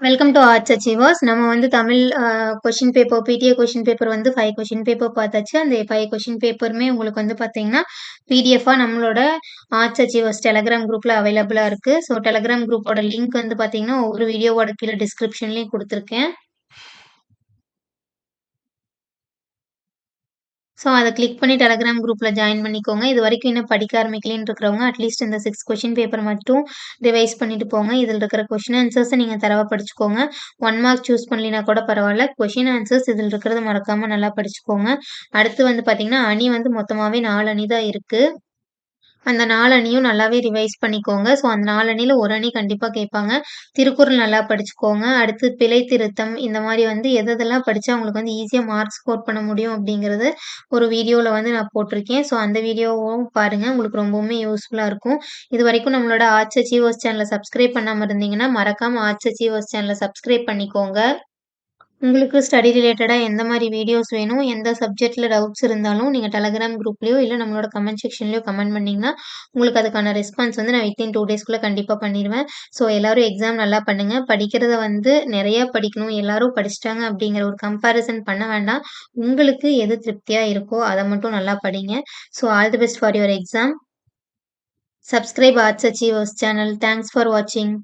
Welcome to arts achievers. நம்ம வந்து Tamil question paper, PTA question paper வந்து 5 கொஸ்டின் பேப்பர் பார்த்தாச்சு. அந்த 5 கொஸ்டின் பேப்பருமே உங்களுக்கு வந்து பார்த்தீங்கன்னா, பிடிஎஃபா நம்மளோட ஆர்ட்ஸ் அச்சீவர்ஸ் டெலகிராம் குரூப்ல அவைலபிளா இருக்கு. ஸோ டெலகிராம் குரூப்போட லிங்க் வந்து பார்த்தீங்கன்னா, ஒவ்வொரு வீடியோவோட கீழ டிஸ்கிரிப்ஷன்லயும் குடுத்துருக்கேன். ஸோ அத கிளிக் பண்ணி டெலகிராம் குரூப்ல ஜாயின் பண்ணிக்கோங்க. இதுவரைக்கும் இன்னும் படிக்க ஆரம்பிக்கலன்னு இருக்கிறவங்க, அட்லீஸ்ட் இந்த 6 கொஸ்டின் பேப்பர் மட்டும் ரிவைஸ் பண்ணிட்டு போங்க. இதில இருக்கிற கொஸ்டின் ஆன்சர்ஸ நீங்க தரவா படிச்சுக்கோங்க. 1 மார்க் சூஸ் பண்ணலினா கூட பரவால்ல. கொஸ்டின் ஆன்சர்ஸ் இதில இருக்கிறத மறக்காம நல்லா படிச்சுக்கோங்க. அடுத்து வந்து பார்த்தீங்கன்னா, அணி வந்து மொத்தமாவே 4 அணி தான் இருக்கு. அந்த 4 அணியும் நல்லாவே ரிவைஸ் பண்ணிக்கோங்க. ஸோ அந்த 4 அணியில ஒரு அணி கண்டிப்பா கேட்பாங்க. திருக்குறள் நல்லா படிச்சுக்கோங்க. அடுத்து பிழை திருத்தம் இந்த மாரி வந்து எதெல்லாம் படிச்சா உங்களுக்கு வந்து ஈஸியா மார்க் ஸ்கோர் பண்ண முடியும் அப்படிங்கிறது ஒரு வீடியோல வந்து நான் போட்டிருக்கேன். ஸோ அந்த வீடியோவும் பாருங்க. உங்களுக்கு ரொம்பவுமே யூஸ்ஃபுல்லா இருக்கும். இதுவரைக்கும் நம்மளோட ஆர்ட்ஸ் அச்சீவர்ஸ் சேனல சப்ஸ்கிரைப் பண்ணாம இருந்தீங்கன்னா, மறக்காம ஆர்ட்ஸ் அச்சீவர்ஸ் சேனல சப்ஸ்கிரைப் பண்ணிக்கோங்க. உங்களுக்கு ஸ்டடி ரிலேட்டடா எந்த மாரி வீடியோஸ் வேணும், எந்த சப்ஜெக்ட்ல டவுட்ஸ் இருந்தாலும் நீங்க டெலகிராம் குரூப்லயோ, இல்ல நம்மளோட கமெண்ட் செக்ஷன்லயோ கமெண்ட் பண்ணீங்கன்னா, உங்களுக்கு அதுக்கான ரெஸ்பான்ஸ் வந்து நான் வித்தின் 2 டேஸ்க்குள்ள கண்டிப்பா பண்ணிருவேன். ஸோ எல்லாரும் எக்ஸாம் நல்லா பண்ணுங்க. படிக்கிறத வந்து நெறைய படிக்கணும். எல்லாரும் படிச்சுட்டாங்க அப்படிங்கிற ஒரு கம்பேரிசன் பண்ண வேண்டாம். உங்களுக்கு எது திருப்தியா இருக்கோ, அத மட்டும் நல்லா படிங்க. So all the best for your exam. Subscribe arts achievers channel. Thanks for வாட்சிங்.